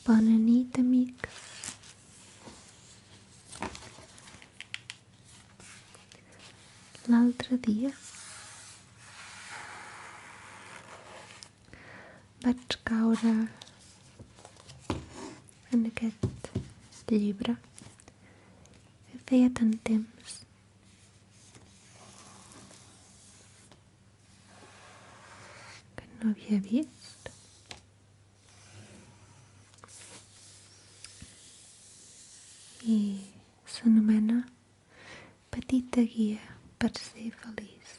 Bona nit, amics. L'altre dia vaig caure en aquest llibre que feia tant temps que no havia vist. I s'anomena Petita guia per ser feliç.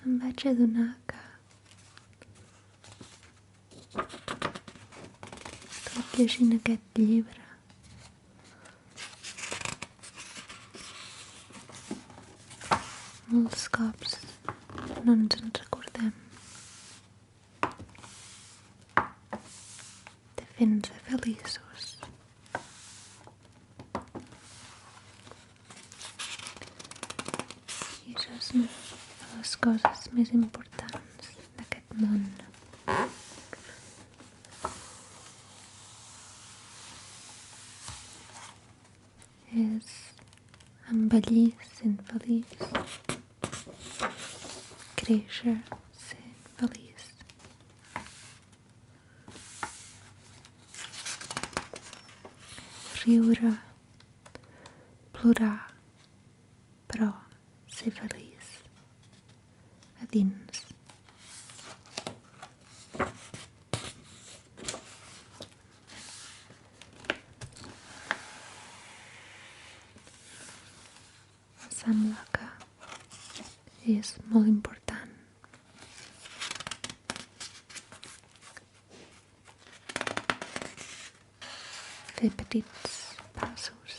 Em vaig adonar que tot llegint aquest llibre molts cops no ens en recordem de fer-nos feliços. I això és una de les coses més importants d'aquest món. És envellir sent feliç, créixer sent feliç. Riure, plorar, però ser feliç a dins. Em sembla que és molt important fer petits passos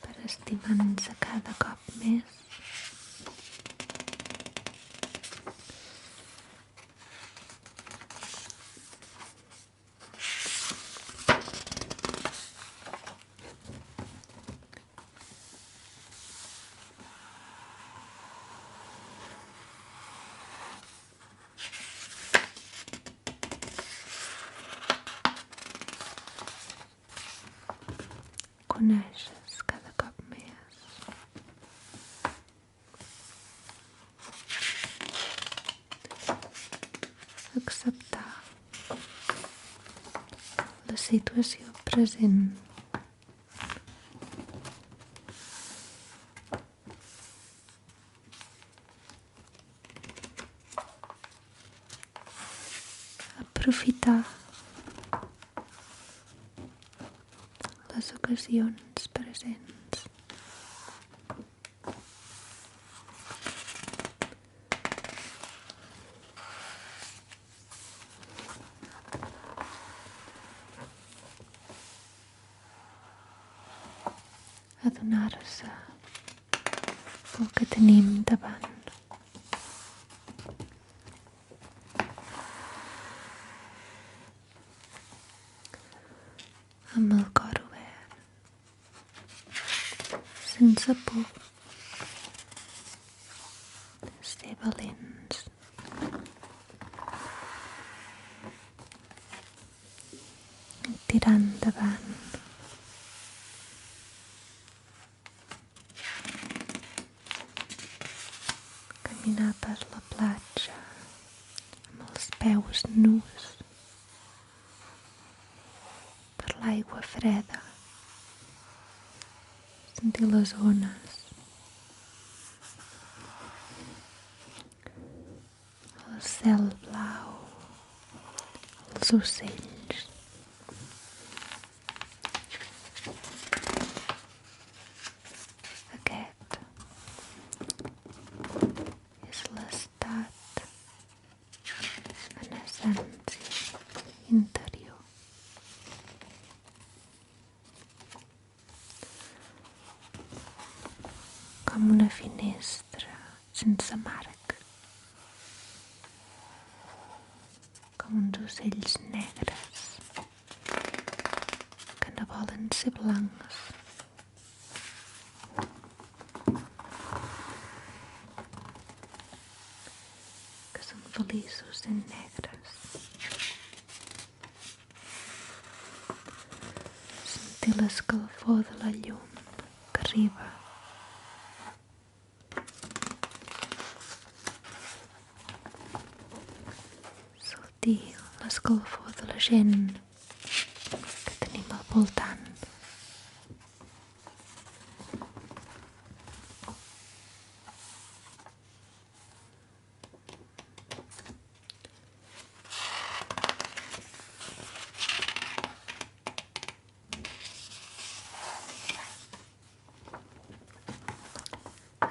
per estimar-nos cada cop més. Coneixes cada cop més. Acceptar la situació present. Aprofitar les ocasions presents. Adonar-se del que tenim davant. Amb el cor obert, sense por, ser valents. Tirar endavant. Caminar per la platja amb els peus nus, per l'aigua freda, sentir les ones, el cel blau, els ocells. Aquest és l'estat en essència interior. Com una finestra sense marc, com uns ocells negres que no volen ser blancs. Que són feliços sent negres. Sentir l'escalfor de la llum que arriba. Sentir l'escalfor de la gent que tenim al voltant.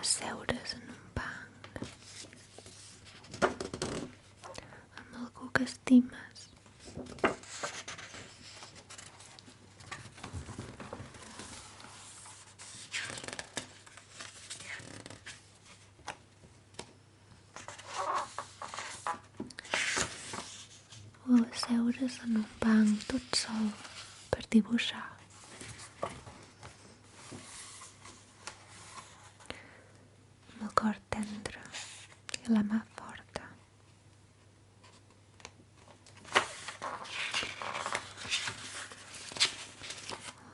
Asseure's en un banc amb algú que estimes. O asseure's en un banc tot sol per dibuixar. Amb el cor tendre i la mà forta.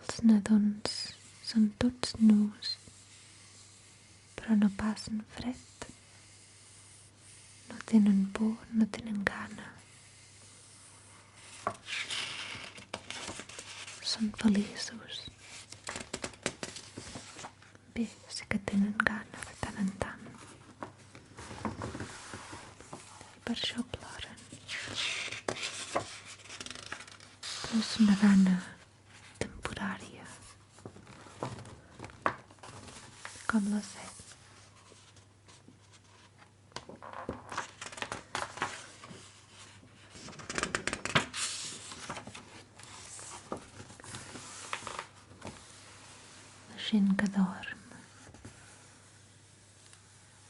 Els nadons són tots nus, però no passen fred. No tenen por, no tenen gana. Són feliços. Bé, sí que tenen gana de tant en tant. I per això ploren. Però és una gana temporària. Com la set. La gent que dorm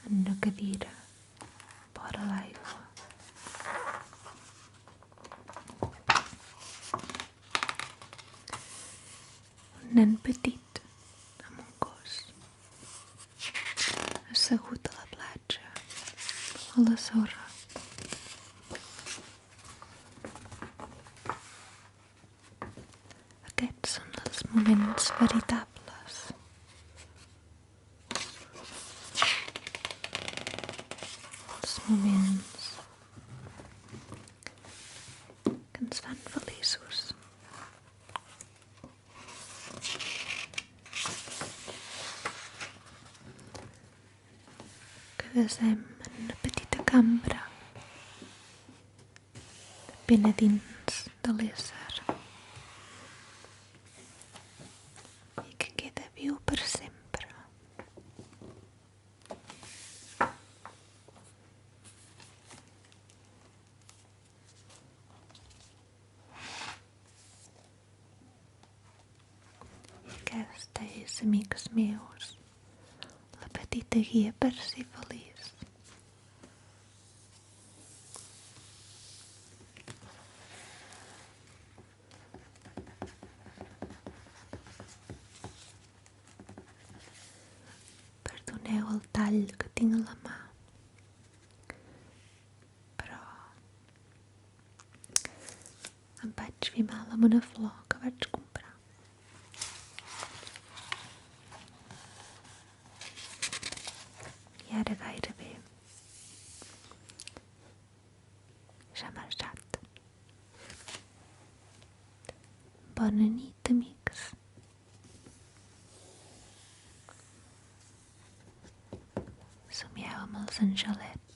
en una cadira vora l'aigua. Un nen petit amb un gos assegut a la platja, a la sorra. Aquests són els moments veritables. Els moments que ens fan feliços. Que desem en una petita cambra ben a dins de l'ésser i que queda viu per sempre. Aquesta és, amics meus, la petita guia per ser feliç. Perdoneu el tall que tinc a la mà, però em vaig fer mal amb una flor que vaig comprar. I ara gairebé ja ha marxat. Bona nit, amics. Somieu amb els angelets.